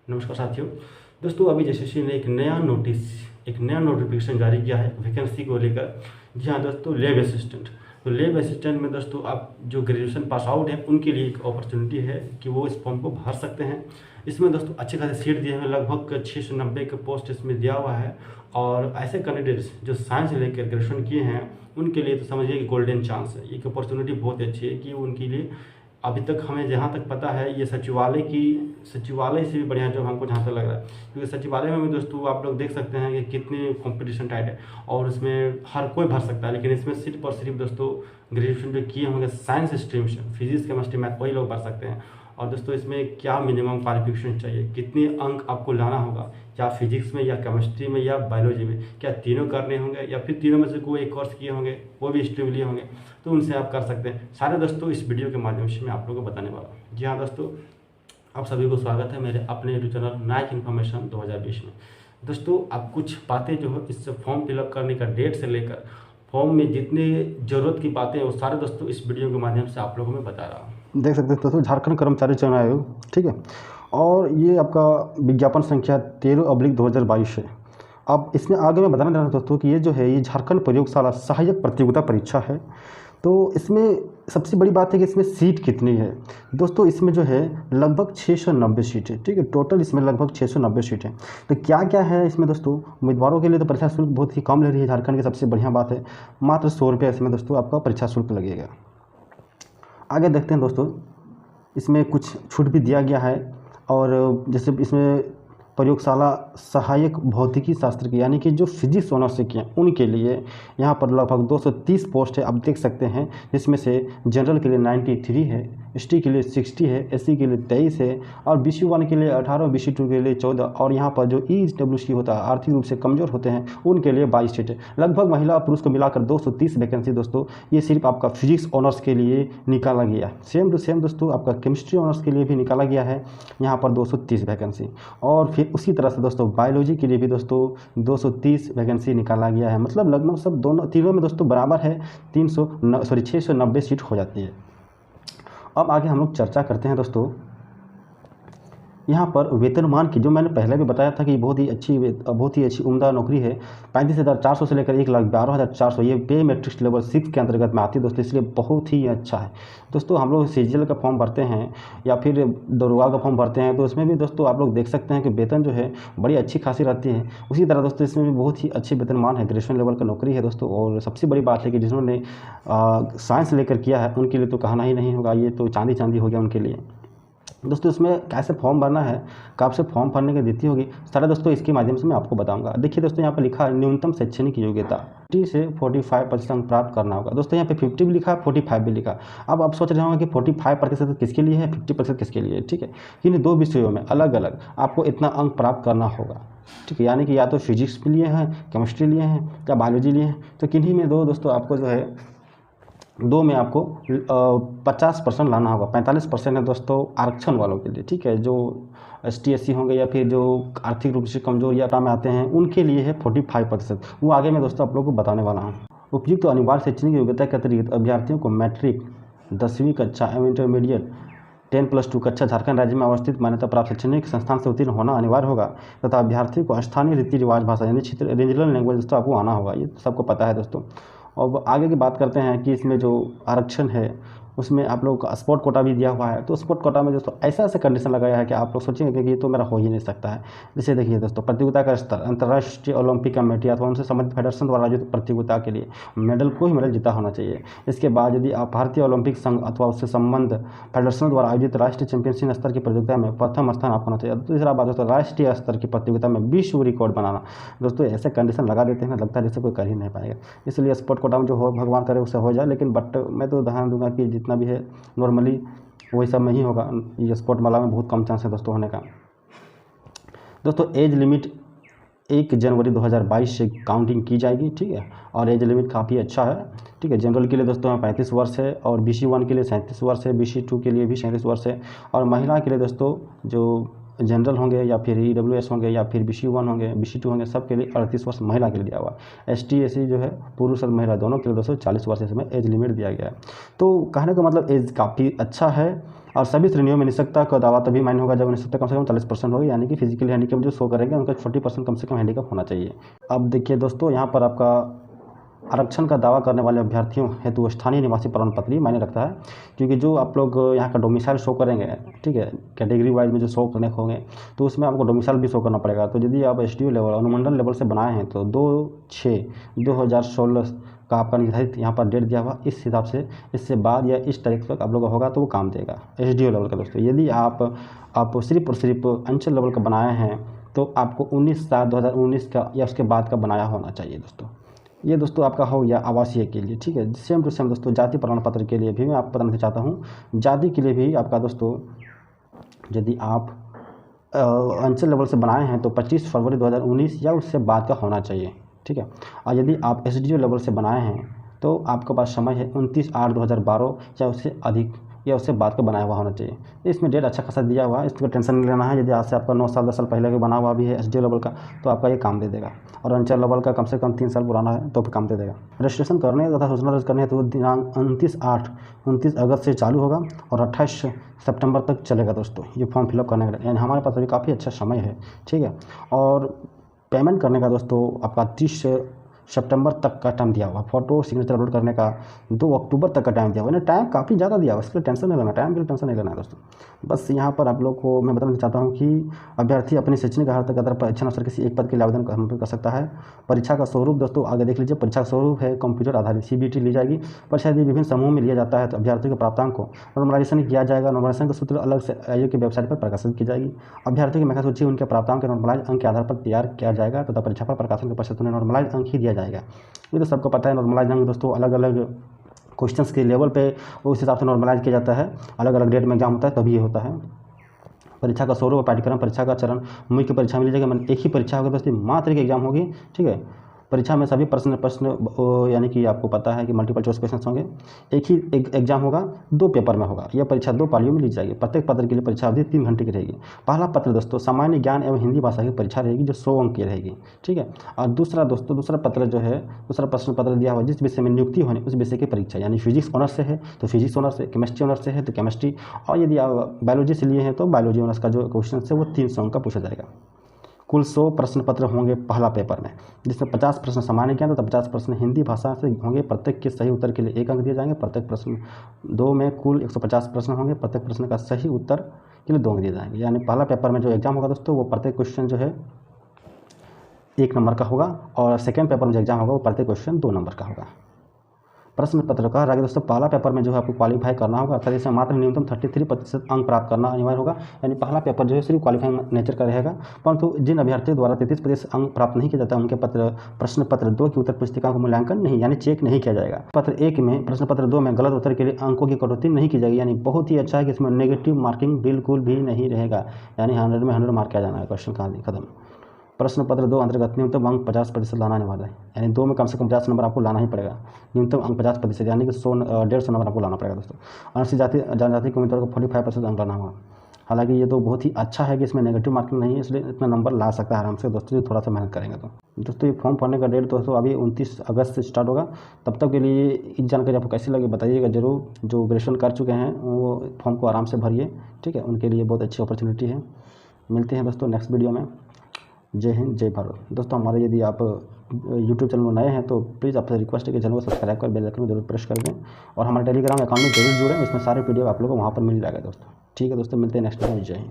नमस्कार साथियों। दोस्तों अभी एसएससी ने एक नया नोटिफिकेशन जारी किया है वैकेंसी को लेकर। जी हाँ दोस्तों, लैब असिस्टेंट। तो लैब असिस्टेंट में दोस्तों आप जो ग्रेजुएशन पास आउट है उनके लिए एक अपॉर्चुनिटी है कि वो इस फॉर्म को भर सकते हैं। इसमें दोस्तों अच्छे खासे सीट दिए हैं, लगभग 690 के पोस्ट इसमें दिया हुआ है। और ऐसे कैंडिडेट्स जो साइंस लेकर ग्रेजुएशन किए हैं उनके लिए तो समझिए कि गोल्डन चांस है। एक अपॉर्चुनिटी बहुत अच्छी है कि उनके लिए अभी तक हमें जहाँ तक पता है ये सचिवालय से भी बढ़िया जॉब हमको जहाँ तक लग रहा है, क्योंकि सचिवालय में भी दोस्तों आप लोग देख सकते हैं कि कितनी कंपटीशन टाइट है और इसमें हर कोई भर सकता है। लेकिन इसमें सिर्फ और सिर्फ दोस्तों ग्रेजुएशन जो किए होंगे साइंस स्ट्रीम से, फिजिक्स केमिस्ट्री मैथ, वही लोग भर सकते हैं। और दोस्तों इसमें क्या मिनिमम क्वालिफिकेशन चाहिए, कितने अंक आपको लाना होगा, या फिजिक्स में या केमिस्ट्री में या बायोलॉजी में, क्या तीनों करने होंगे या फिर तीनों में से कोई एक कोर्स किए होंगे, वो भी स्ट्रीम लिए होंगे, तो उनसे आप कर सकते हैं। सारे दोस्तों इस वीडियो के माध्यम से मैं आप लोगों को बताने वाला हूँ। जी हाँ दोस्तों, आप सभी को स्वागत है मेरे अपने यूट्यूब चैनल नायक इन्फॉर्मेशन 2020 में। दोस्तों आप कुछ बातें जो है इस फॉर्म फिलअप करने का डेट से लेकर फॉर्म में जितने ज़रूरत की बातें हैं वो सारे दोस्तों इस वीडियो के माध्यम से आप लोगों को मैं बता रहा हूँ। देख सकते हैं दोस्तों, झारखंड कर्मचारी चयन आयोग, ठीक है, और ये आपका विज्ञापन संख्या 13/2022 है। अब इसमें आगे मैं बताना चाह रहा हूँ दोस्तों कि ये जो है ये झारखंड प्रयोगशाला सहायक प्रतियोगिता परीक्षा है। तो इसमें सबसे बड़ी बात है कि इसमें सीट कितनी है। दोस्तों इसमें जो है लगभग 690 सीट है, ठीक है, टोटल इसमें लगभग 690 सीट है। तो क्या क्या है इसमें दोस्तों, उम्मीदवारों के लिए तो परीक्षा शुल्क बहुत ही कम ले रही है झारखंड की, सबसे बढ़िया बात है। मात्र 100 रुपये इसमें दोस्तों आपका परीक्षा शुल्क लगेगा। आगे देखते हैं दोस्तों, इसमें कुछ छूट भी दिया गया है। और जैसे इसमें प्रयोगशाला सहायक भौतिकी शास्त्र की यानी कि जो फिजिक्स ऑनर्स से किए उनके लिए यहाँ पर लगभग 230 पोस्ट है, आप देख सकते हैं। जिसमें से जनरल के लिए 93 है, एसटी के लिए 60 है, एससी के लिए 23 है, और BC1 के लिए 18, BC2 के लिए 14, और यहाँ पर जो EWC होता है, आर्थिक रूप से कमज़ोर होते हैं, उनके लिए 22 सीट है। लगभग महिला और पुरुष को मिलाकर 230 वैकेंसी दोस्तों, ये सिर्फ आपका फिजिक्स ऑनर्स के लिए निकाला गया। सेम टू सेम दोस्तों आपका केमिस्ट्री ऑनर्स के लिए भी निकाला गया है, यहाँ पर 230 वैकेंसी। और फिर उसी तरह से दोस्तों बायोलॉजी के लिए भी दोस्तों 230 वैकेंसी निकाला गया है। मतलब लगभग सब तीनों में दोस्तों बराबर है, 690 सीट हो जाती है। अब आगे हम लोग चर्चा करते हैं दोस्तों यहाँ पर वेतनमान की, जो मैंने पहले भी बताया था कि बहुत ही अच्छी उम्दा नौकरी है। 35,400 से लेकर 1,12,400 ये पे मैट्रिक्स लेवल 6 के अंतर्गत में आती है दोस्तों, इसलिए बहुत ही अच्छा है। दोस्तों हम लोग CGL का फॉर्म भरते हैं या फिर दरोगा का फॉर्म भरते हैं, तो इसमें भी दोस्तों आप लोग देख सकते हैं कि वेतन जो है बड़ी अच्छी खासी रहती है। उसी तरह दोस्तों इसमें भी बहुत ही अच्छी वेतनमान है, ग्रेजुएशन लेवल का नौकरी है दोस्तों। और सबसे बड़ी बात है कि जिन्होंने साइंस लेकर किया है उनके लिए तो कहना ही नहीं होगा, ये तो चांदी हो गया उनके लिए। दोस्तों इसमें कैसे फॉर्म भरना है, कब से फॉर्म भरने की तिथि होगी, सारा दोस्तों इसके माध्यम से मैं आपको बताऊंगा। देखिए दोस्तों यहाँ पर लिखा है न्यूनतम शैक्षणिक योग्यता 50 से 45% अंक प्राप्त करना होगा। दोस्तों यहाँ पे 50 भी लिखा है, 45 भी लिखा। अब आप सोच रहे होंगे कि 45% किसके लिए है, 50% किसके लिए, ठीक है। इन दो विषयों में अलग अलग आपको इतना अंक प्राप्त करना होगा, ठीक है। यानी कि या तो फिजिक्स लिए हैं, केमिस्ट्री लिए हैं, या बायोलॉजी लिए हैं, तो किन्हीं में दोस्तों आपको जो है दो में आपको 50% लाना होगा। 45% है दोस्तों आरक्षण वालों के लिए, ठीक है, जो ST SC होंगे या फिर जो आर्थिक रूप से कमजोर या में आते हैं उनके लिए है 45%। वो आगे मैं दोस्तों आप लोगों को बताने वाला हूँ। उपयुक्त तो अनिवार्य शैक्षणिक योग्यता के अतिरिक्त अभ्यर्थियों को मैट्रिक, 10वीं कक्षा एवं इंटरमीडिएट, 10+2 कक्षा झारखंड राज्य में अवस्थित मान्यता प्राप्त शैक्षणिक संस्थान से उत्तीर्ण होना अनिवार्य होगा, तथा अभ्यर्थियों को स्थानीय रीति रिवाज भाषा यानी क्षेत्र रीजनल लैंग्वेज दोस्तों आपको आना होगा। ये सबको पता है दोस्तों। अब आगे की बात करते हैं कि इसमें जो आरक्षण है उसमें आप लोगों का स्पोर्ट कोटा भी दिया हुआ है। तो स्पोर्ट कोटा में दोस्तों ऐसा कंडीशन लगाया है कि आप लोग सोचेंगे कि ये तो मेरा हो ही नहीं सकता है। जैसे देखिए दोस्तों, प्रतियोगिता का स्तर अंतर्राष्ट्रीय ओलंपिक कमेटी अथवा उनसे संबंधित फेडरेशन द्वारा आयोजित प्रतियोगिता के लिए कोई मेडल जीता होना चाहिए। इसके बाद यदि आप भारतीय ओलंपिक संघ अथवा उससे संबंध फेडरेशन द्वारा आयोजित राष्ट्रीय चैंपियनशिप स्तर की प्रतियोगिता में प्रथम स्थान आपको होना चाहिए। दूसरा बात दोस्तों, राष्ट्रीय स्तर की प्रतियोगिता में विश्व रिकॉर्ड बनाना। दोस्तों ऐसे कंडीशन लगा देते हैं ना, लगता है जैसे कोई कर ही नहीं पाएगा। इसलिए स्पोर्ट कोटा में जो हो भगवान करे उससे हो जाए, लेकिन बट मैं तो ध्यान दूंगा कि जितना भी है नॉर्मली वही सब में ही होगा। ये स्पोर्ट वाला में बहुत कम चांस है दोस्तों होने का। दोस्तों एज लिमिट 1 जनवरी 2022 से काउंटिंग की जाएगी, ठीक है, और एज लिमिट काफ़ी अच्छा है, ठीक है। जनरल के लिए दोस्तों 35 वर्ष है, और BC1 के लिए 37 वर्ष है, BC2 के लिए भी 37 वर्ष है, और महिला के लिए दोस्तों जो जनरल होंगे या फिर EWS होंगे या फिर BC1 होंगे, BC2 होंगे, सब के लिए 38 वर्ष महिला के लिए दिया हुआ। ST SC जो है पुरुष और महिला दोनों के लिए दोस्तों 40 वर्ष इसमें एज लिमिट दिया गया है। तो कहने का मतलब एज काफ़ी अच्छा है और सभी श्रेणियों में निःशक्तता का दावा तभी मान्य होगा जब निःशक्तता कम से कम 40% होगी, यानी कि फिजिकल हैंडीकैप जो शो करेंगे उनका 40% कम से कम हैंडीकैप होना चाहिए। अब देखिए दोस्तों, यहाँ पर आपका आरक्षण का दावा करने वाले अभ्यर्थियों हेतु स्थानीय निवासी प्रमाण पत्र ही मायने रखता है, क्योंकि जो आप लोग यहाँ का डोमिसाइल शो करेंगे, ठीक है, कैटेगरी वाइज में जो शो करने होंगे तो उसमें आपको डोमिसाइल भी शो करना पड़ेगा। तो यदि आप SDO लेवल अनुमंडल लेवल से बनाए हैं तो 2/6/2016 का आपका निर्धारित यहाँ पर डेट दिया हुआ, इस हिसाब से इससे बाद या इस तारीख तक आप लोग का होगा तो वो काम देगा SDO लेवल का दोस्तों। यदि आप सिर्फ और सिर्फ अंचल लेवल का बनाए हैं तो आपको 19/7/2019 का या उसके बाद का बनाया होना चाहिए दोस्तों। ये दोस्तों आपका हो गया आवासीय के लिए, ठीक है। सेम टू सेम दोस्तों जाति प्रमाण पत्र के लिए भी मैं आपको बताना चाहता हूँ। जाति के लिए भी आपका दोस्तों यदि आप अंचल लेवल से बनाए हैं तो 25 फरवरी 2019 या उससे बाद का होना चाहिए, ठीक है। और यदि आप SDO लेवल से बनाए हैं तो आपके पास समय है 29/8/2012 या उससे अधिक या उससे बाद का बनाया हुआ होना चाहिए। इसमें डेट अच्छा खासा दिया हुआ है, इसका टेंशन नहीं लेना है। यदि आज से आपका 9 साल 10 साल पहले का बना हुआ भी है SDO लेवल का तो आपका ये काम दे देगा, और अंचल लेवल का कम से कम 3 साल पुराना है तो भी काम दे देगा। रजिस्ट्रेशन करने तथा सूचना दर्ज करने है तो दिनांक 29 अगस्त से चालू होगा और 28 सितंबर तक चलेगा दोस्तों ये फॉर्म फिलअप करने का, यानी हमारे पास अभी काफ़ी अच्छा समय है, ठीक है। और पेमेंट करने का दोस्तों आपका 30 सितंबर तक का टाइम दिया हुआ। फोटो सिग्नेचर अपलोड करने का 2 अक्टूबर तक का टाइम दिया हुआ, यानी टाइम काफ़ी ज़्यादा दिया हुआ, इसके लिए टेंशन नहीं लेना, टाइम के लिए टेंशन नहीं लेना है दोस्तों। बस यहाँ पर आप लोग को मैं बताना चाहता हूँ कि अभ्यर्थी अपनी शैक्षणिक अर्हता के आधार पर इच्छा अनुसार किसी एक पद के लिए आवेदन कर सकता है। परीक्षा का स्वरूप दोस्तों आगे देख लीजिए। परीक्षा का स्वरूप है कंप्यूटर आधारित CBT ली जाएगी। परीक्षा यदि विभिन्न समूह में लिया जाता है तो अभ्यर्थियों के प्राप्तांक को नॉर्मलाइजेशन किया जाएगा। नॉर्मलाइजेशन का सूत्र अलग से आयोग की वेबसाइट पर प्रकाशित की जाएगी। अभ्यर्थियों की मेधा सूची उनके प्राप्तांक के नॉर्मलाइज अंक के आधार पर तैयार किया जाएगा तथा परीक्षा पर प्रकाशन के पश्चात उन्हें नॉर्मलाइज अंक ही दिया जाएगा। ये तो सबको पता है। नॉर्मलाइज अंक दोस्तों अलग अलग क्वेश्चंस के लेवल पे उस हिसाब से नॉर्मलाइज किया जाता है। अलग अलग डेट में एग्जाम होता है तभी ये होता है। परीक्षा का स्वरूप पाठ्यक्रम परीक्षा का चरण मुख्य परीक्षा में लीजिएगा, मतलब एक ही परीक्षा होगी दोस्तों, मात्र एक एग्जाम होगी, ठीक है। परीक्षा में सभी प्रश्न यानी कि आपको पता है कि मल्टीपल चॉइस क्वेश्चन होंगे। एक ही एग्जाम होगा, 2 पेपर में होगा। यह परीक्षा 2 पालियों में ली जाएगी। प्रत्येक पत्र के लिए परीक्षा अवधि 3 घंटे की रहेगी। पहला पत्र दोस्तों सामान्य ज्ञान एवं हिंदी भाषा की परीक्षा रहेगी जो 100 अंक की रहेगी, ठीक है। और दूसरा पत्र जो है, दूसरा प्रश्न पत्र दिया हुआ जिस विषय में नियुक्ति होने उस विषय की परीक्षा, यानी फिजिक्स ऑनर्स से है तो फिजिक्स ऑनर्स से, केमिस्ट्री ऑनर्स से है तो केमिस्ट्री, और यदि आप बायोलॉजी से लिए हैं तो बायोलॉजी ऑनर्स का जो क्वेश्चन है वो 300 अंक का पूछा जाएगा। कुल 100 प्रश्न पत्र होंगे पहला पेपर में, जिसमें 50 प्रश्न सामान्य ज्ञान तथा 50 प्रश्न हिंदी भाषा से होंगे। प्रत्येक के सही उत्तर के लिए 1 अंक दिए जाएंगे। प्रत्येक प्रश्न 2 में कुल 150 प्रश्न होंगे। प्रत्येक प्रश्न का सही उत्तर के लिए 2 अंक दिए जाएंगे। यानी पहला पेपर में जो एग्जाम होगा दोस्तों वो प्रत्येक क्वेश्चन जो है 1 नंबर का होगा, और सेकेंड पेपर में जो एग्जाम होगा वो प्रत्येक क्वेश्चन 2 नंबर का होगा। प्रश्न पत्र का आगे दोस्तों पहला पेपर में जो है आपको क्वालीफाई करना होगा, अर्थात इसमें मात्र न्यूनतम 33% अंक प्राप्त करना अनिवार्य होगा। यानी पहला पेपर जो है सिर्फ क्वालीफाइंग नेचर का रहेगा, परंतु जिन अभ्यर्थियों द्वारा 33% अंक प्राप्त नहीं किया जाता उनके प्रश्न पत्र 2 की उत्तर पुस्तिका को मूल्यांकन नहीं, यानी चेक नहीं किया जाएगा। पत्र 1 में प्रश्न पत्र 2 में गलत उत्तर के लिए अंकों की कटौती नहीं की जाएगी। यानी बहुत ही अच्छा है कि इसमें नेगेटिव मार्किंग बिल्कुल भी नहीं रहेगा, यानी 100 में 100 मार्क किया जाना है। क्वेश्चन कहानी खत्म। प्रश्न पत्र 2 अंतर्गत न्यूनतम अंक 50% लाना अनिवार्य है, यानी 2 में कम से कम 50 नंबर आपको लाना ही पड़ेगा। न्यूनतम अंक 50%, यानी कि 150 नंबर आपको लाना पड़ेगा दोस्तों। अनुसूचित जनजाति के उम्मीदवार को 45% अंक लाना होगा। हालांकि ये तो बहुत ही अच्छा है कि इसमें नेगेटिव मार्किंग नहीं है, इसलिए इतना नंबर ला सकता है आराम से दोस्तों, थोड़ा सा मेहनत करेंगे तो। दोस्तों ये फॉर्म भरने का डेट दोस्तों अभी 29 अगस्त से स्टार्ट होगा। तब तक के लिए इस जानकारी आपको कैसी लगी बताइएगा जरूर। जो ग्रेजुएशन कर चुके हैं वो फॉर्म को आराम से भरिए, ठीक है, उनके लिए बहुत अच्छी अपॉर्चुनिटी है। मिलते हैं दोस्तों नेक्स्ट वीडियो में। जय हिंद जय भारत। दोस्तों हमारे यदि आप यूट्यूब चैनल में नए हैं तो प्लीज़ आपसे रिक्वेस्ट है कि चैनल को सब्सक्राइब कर बेल आइकन में जरूर प्रेस कर दें, और हमारे टेलीग्राम अकाउंट में जरूर जुड़ें, इसमें सारे वीडियो आप लोगों को वहाँ पर मिल जाएगा दोस्तों। ठीक है दोस्तों, मिलते हैं नेक्स्ट वीडियो में। जय हिंद।